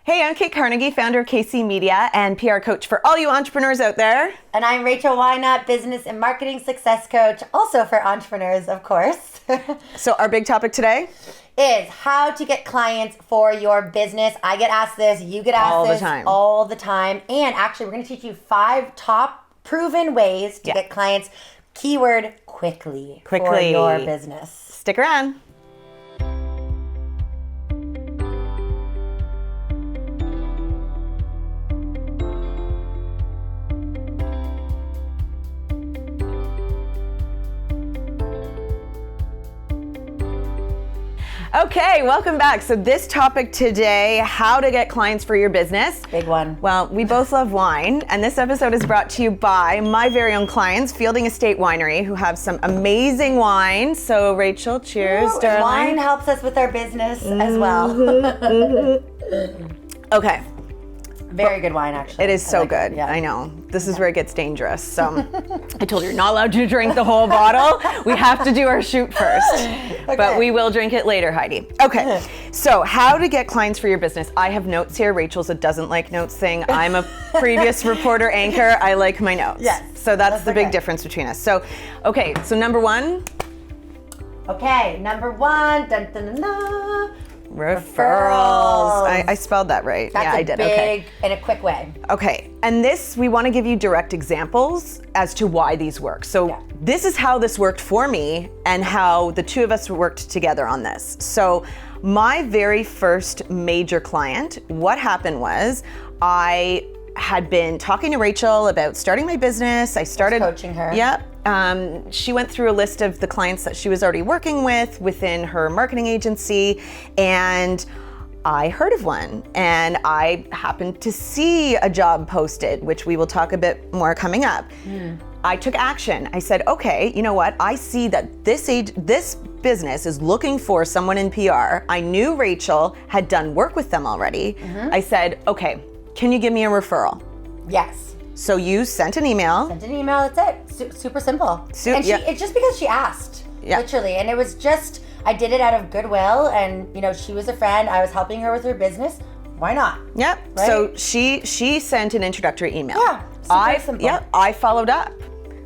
Hey, I'm Kate Carnegie, founder of KC Media and PR coach for all you entrepreneurs out there. And I'm Rachel Whynot, business and marketing success coach, also for entrepreneurs, of course. So our big topic today is how to get clients for your business. I get asked this, you get asked this all the time. And actually, we're going to teach you 5 top proven ways to get clients, keyword, quickly for your business. Stick around. Okay, welcome back. So this topic today, how to get clients for your business. Big one. Well, we both love wine, and this episode is brought to you by my very own clients, Fielding Estate Winery, who have some amazing wine. So Rachel, cheers, darling. Wine helps us with our business as well. Okay. Very good wine, actually. It is so good. Yeah. I know. This is where it gets dangerous. So I told you, you're not allowed to drink the whole bottle. We have to do our shoot first. Okay. But we will drink it later, Heidi. Okay. So how to get clients for your business. I have notes here. Rachel's a doesn't like notes thing. I'm a previous reporter anchor. I like my notes. Yes. So that's the big difference between us. So, okay. So number one. Okay. Number one. Dun, dun, dun, dun. Referrals. I spelled that right. That's I did. Big in a quick way. Okay, and this, we want to give you direct examples as to why these work. So this is how this worked for me and how the two of us worked together on this. So my very first major client, what happened was I had been talking to Rachel about starting my business. I started coaching her. Yep. She went through a list of the clients that she was already working with within her marketing agency, and I heard of one, and I happened to see a job posted, which we will talk a bit more coming up. I took action. I said, okay, you know what? I see that this business is looking for someone in PR. I knew Rachel had done work with them already. I said, okay, can you give me a referral? Yes. So you sent an email. That's it. Super simple. And it's just because she asked, literally. And it was just, I did it out of goodwill, and she was a friend. I was helping her with her business. Why not? Yep. Right? So she sent an introductory email. Yeah. Super simple. Yep. I followed up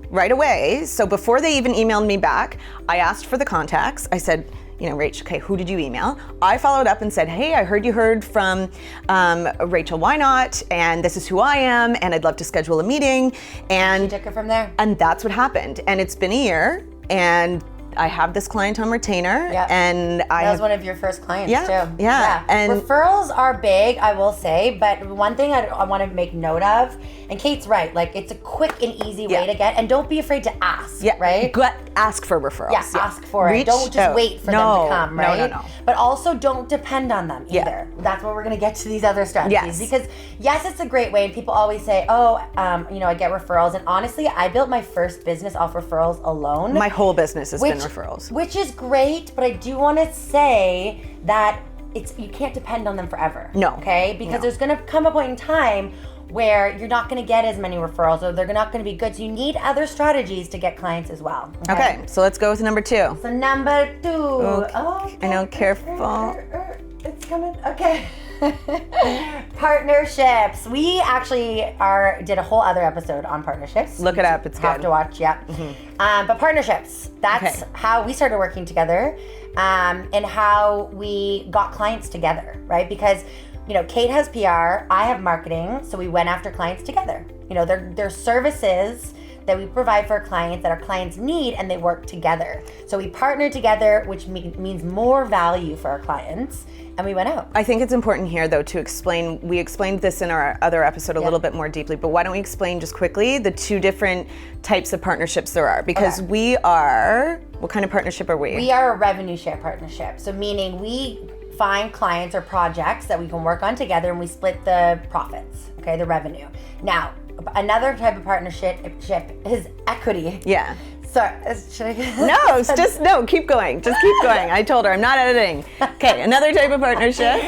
right away. So before they even emailed me back, I asked for the contacts. I said, Rach, okay, who did you email? I followed up and said, hey, I heard you heard from Rachel Whynot, and this is who I am, and I'd love to schedule a meeting. And she took it from there. And that's what happened. And it's been a year, and I have this client on retainer, and that was one of your first clients too. Yeah. And referrals are big, I will say, but one thing I want to make note of, and Kate's right, like it's a quick and easy way to get, and don't be afraid to ask, right? Ask for referrals. Yeah, ask for it. Don't just wait for them to come, right? No. But also don't depend on them either. That's where we're going to get to these other strategies. Because yes, it's a great way, and people always say, I get referrals, and honestly, I built my first business off referrals alone. My whole business has been referrals. Which is great, but I do want to say that you can't depend on them forever. No. Okay? Because there's going to come a point in time where you're not going to get as many referrals, or they're not going to be good. So you need other strategies to get clients as well. Okay, so let's go with number 2. So number 2. Okay. I know, careful. It's coming. Okay. Partnerships. We actually did a whole other episode on partnerships. Look it up. It's good. Have to watch. Yeah. But partnerships. That's how we started working together, and how we got clients together, right? Because Kate has PR, I have marketing, so we went after clients together. They're services that we provide for our clients that our clients need, and they work together. So we partner together, which means more value for our clients, and we went out. I think it's important here, though, to explain, we explained this in our other episode a little bit more deeply, but why don't we explain just quickly the 2 different types of partnerships there are? Because we are, what kind of partnership are we? We are a revenue share partnership. So meaning we find clients or projects that we can work on together, and we split the profits, the revenue. Now, another type of partnership is equity. Yeah. Sorry, should I? No, keep going. Just keep going. I told her I'm not editing. Okay, another type of partnership.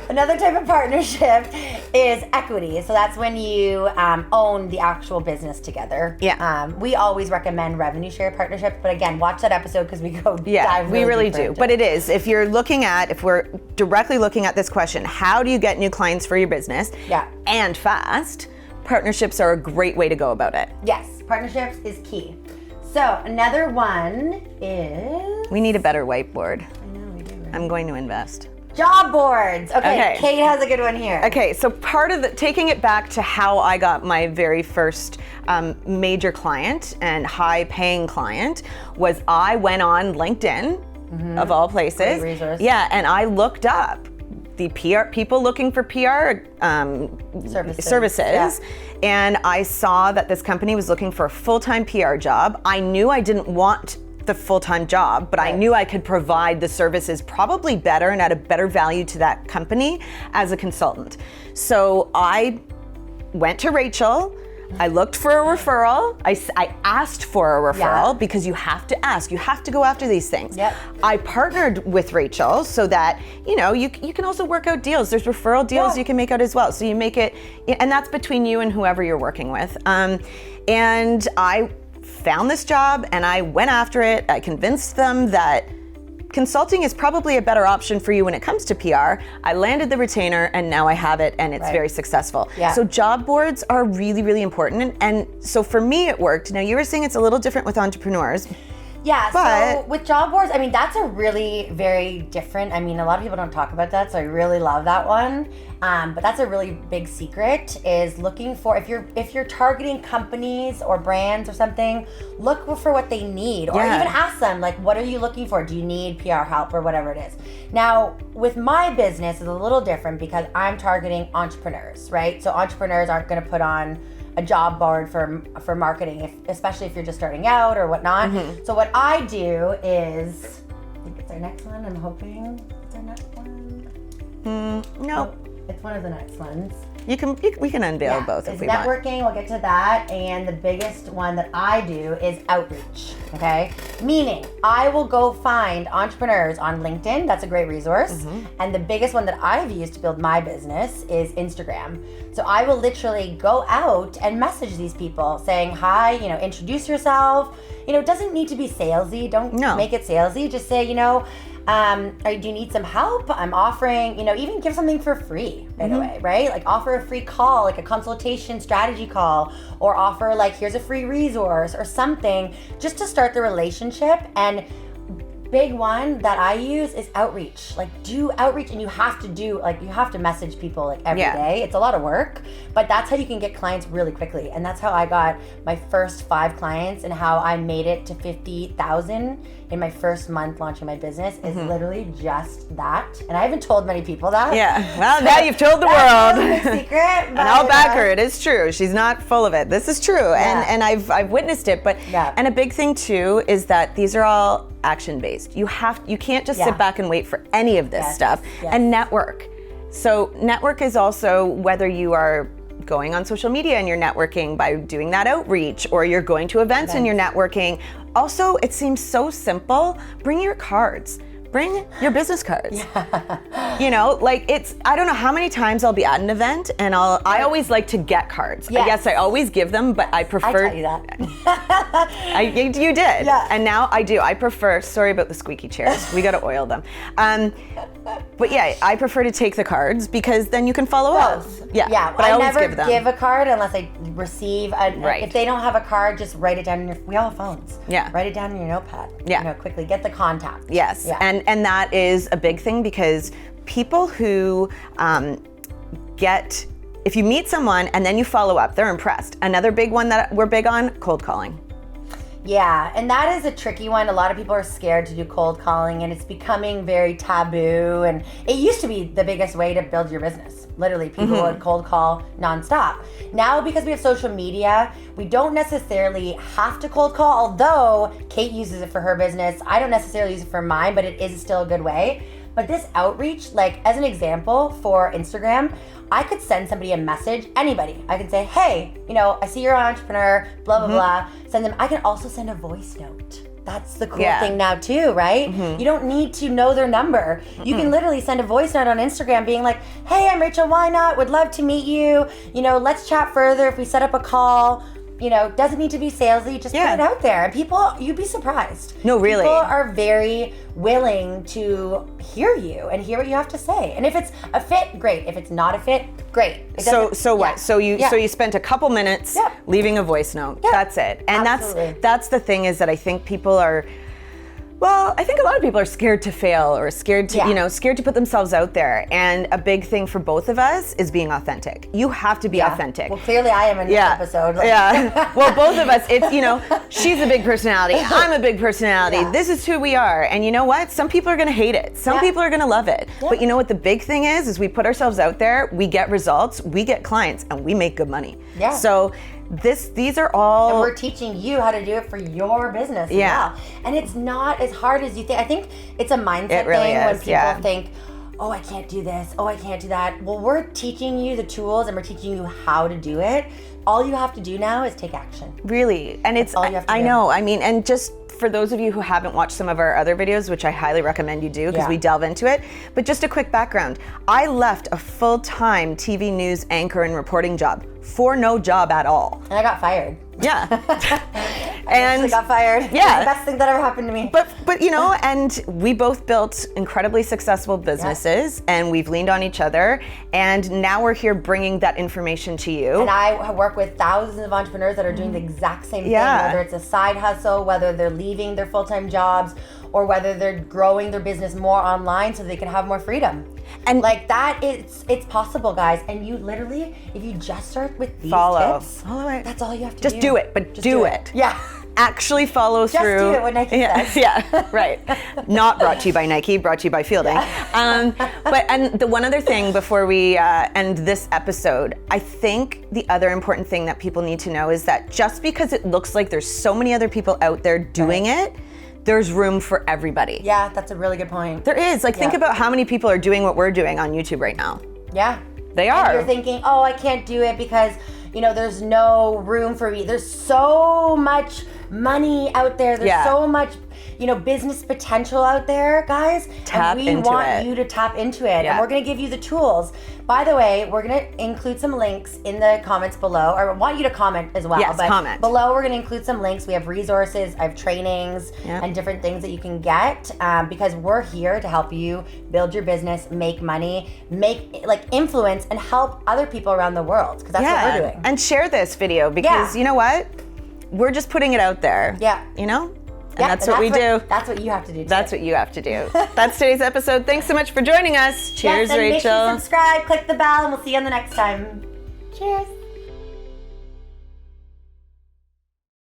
Another type of partnership is equity. So that's when you own the actual business together. Yeah. We always recommend revenue share partnerships, but again, watch that episode because we go dive we really do. into But it is, if we're directly looking at this question, how do you get new clients for your business? Yeah. And fast, partnerships are a great way to go about it. Yes, partnerships is key. So another one is... We need a better whiteboard. I know we do. Right? I'm going to invest. Job boards. Okay, Kate has a good one here. Okay, so part of taking it back to how I got my very first major client and high paying client was I went on LinkedIn, of all places. Great resource. Yeah, and I looked up the PR people looking for PR services. Yeah. And I saw that this company was looking for a full-time PR job. I knew I didn't want the full-time job, but I knew I could provide the services probably better and at a better value to that company as a consultant. So I went to Rachel. I looked for a referral. I asked for a referral because you have to ask. You have to go after these things. Yep. I partnered with Rachel so that, you can also work out deals. There's referral deals you can make out as well. So you make it, and that's between you and whoever you're working with. And I found this job and I went after it. I convinced them that consulting is probably a better option for you when it comes to PR. I landed the retainer and now I have it and it's very successful. Yeah. So job boards are really, really important. And so for me, it worked. Now you were saying it's a little different with entrepreneurs. Yeah, But- so with job boards, that's a really very different, a lot of people don't talk about that, so I really love that one. But that's a really big secret, is looking for, if you're targeting companies or brands or something, look for what they need, or even ask them, like, what are you looking for? Do you need PR help or whatever it is? Now, with my business, it's a little different because I'm targeting entrepreneurs, right? So entrepreneurs aren't gonna put on a job board for marketing, especially if you're just starting out or whatnot. Mm-hmm. So what I do is, I think it's our next one, I'm hoping it's our next one. No. It's one of the next ones. We can unveil both if we want. Networking, we'll get to that. And the biggest one that I do is outreach, okay? Meaning, I will go find entrepreneurs on LinkedIn. That's a great resource. Mm-hmm. And the biggest one that I've used to build my business is Instagram. So I will literally go out and message these people saying, hi, introduce yourself. It doesn't need to be salesy. Don't make it salesy. Just say, do you need some help? I'm offering, even give something for free right away, right? Like offer a free call, like a consultation strategy call, or offer like, here's a free resource or something, just to start the relationship. And big one that I use is outreach. Like do outreach, and you have to message people like every day. It's a lot of work, but that's how you can get clients really quickly. And that's how I got my first 5 clients, and how I made it to 50,000 in my first month launching my business is literally just that. And I haven't told many people that. Yeah, well, so now you've told the world. That's a secret. And I'll back her. It is true. She's not full of it. This is true. Yeah. And I've witnessed it. But and a big thing too is that these are all action based. You can't just sit back and wait for any of this stuff. Yes. And network. So network is also whether you are going on social media and you're networking by doing that outreach, or you're going to events and you're networking. Also, it seems so simple. Bring your cards. Bring your business cards. I don't know how many times I'll be at an event and I always like to get cards. Yes. Yes, I always give them, but I prefer. I tell you that. You did. Yeah. And now I do. I prefer, sorry about the squeaky chairs. We got to oil them. But yeah, I prefer to take the cards because then you can follow up. Yeah. But I always never give them. give a card unless I receive if they don't have a card, just write it down we all have phones. Yeah. Write it down in your notepad. Yeah. Quickly get the contact. Yes. Yeah. And that is a big thing because people who if you meet someone and then you follow up, they're impressed. Another big one that we're big on, cold calling. Yeah, and that is a tricky one. A lot of people are scared to do cold calling, and it's becoming very taboo. And it used to be the biggest way to build your business. Literally, people would cold call nonstop. Now, because we have social media, we don't necessarily have to cold call, although Kate uses it for her business. I don't necessarily use it for mine, but it is still a good way. But this outreach, like as an example for Instagram, I could send somebody a message, anybody. I could say, hey, I see you're an entrepreneur, blah, blah, blah. Send them. I can also send a voice note. that's the cool thing now too, right? You don't need to know their number. You can literally send a voice note on Instagram being like, hey, I'm Rachel Whynot, would love to meet you. You know, let's chat further if we set up a call. You know, doesn't need to be salesy, just put it out there. And people, you'd be surprised. No, really. People are very willing to hear you and hear what you have to say. And if it's a fit, great. If it's not a fit, great. So what? So you spent a couple minutes leaving a voice note. That's it. And that's the thing, is that I think people are, well, I think a lot of people are scared to fail, or scared to, scared to put themselves out there. And a big thing for both of us is being authentic. You have to be authentic. Well, clearly I am in this episode. Well, both of us, it's, she's a big personality. I'm a big personality. This is who we are. And you know what? Some people are going to hate it. Some people are going to love it. But you know what the big thing is we put ourselves out there, we get results, we get clients, and we make good money. Yeah. So these are all, and we're teaching you how to do it for your business as well. And it's not as hard as you think. I think it's a mindset thing when people think, oh, I can't do this, oh, I can't do that. Well, we're teaching you the tools and we're teaching you how to do it. All you have to do now is take action. Really. And it's, I know, I mean, and just for those of you who haven't watched some of our other videos, which I highly recommend you do, because we delve into it, but just a quick background. I left a full-time TV news anchor and reporting job for no job at all. And I got fired. Yeah. I actually got fired. Yeah. It's the best thing that ever happened to me. But and we both built incredibly successful businesses, and we've leaned on each other, and now we're here bringing that information to you. And I work with thousands of entrepreneurs that are doing the exact same thing, whether it's a side hustle, whether they're leaving their full-time jobs, or whether they're growing their business more online so they can have more freedom. And like that, it's possible, guys. And you literally, if you just start with these tips, that's all you have to do. Just do it, but just do it. Yeah. Actually follow through. Just do it what Nike says. Yeah, right. Not brought to you by Nike, brought to you by Fielding. And the one other thing before we end this episode, I think the other important thing that people need to know is that just because it looks like there's so many other people out there doing it, there's room for everybody. Yeah, that's a really good point. There is. Like, think about how many people are doing what we're doing on YouTube right now. Yeah. They are. And you're thinking, oh, I can't do it because, there's no room for me. There's so much money out there. There's so much, business potential out there, guys. Tap into it. And we want you to tap into it. And we're going to give you the tools. By the way, we're going to include some links in the comments below. Or I want you to comment as well. Yes, comment. Below, we're going to include some links. We have resources, I have trainings, and different things that you can get, because we're here to help you build your business, make money, influence, and help other people around the world, because that's what we're doing. And share this video, because you know what? We're just putting it out there. Yeah. And that's what we do. That's what you have to do too. That's what you have to do. That's today's episode. Thanks so much for joining us. Cheers, and Rachel. Make sure you subscribe, click the bell, and we'll see you on the next time. Cheers.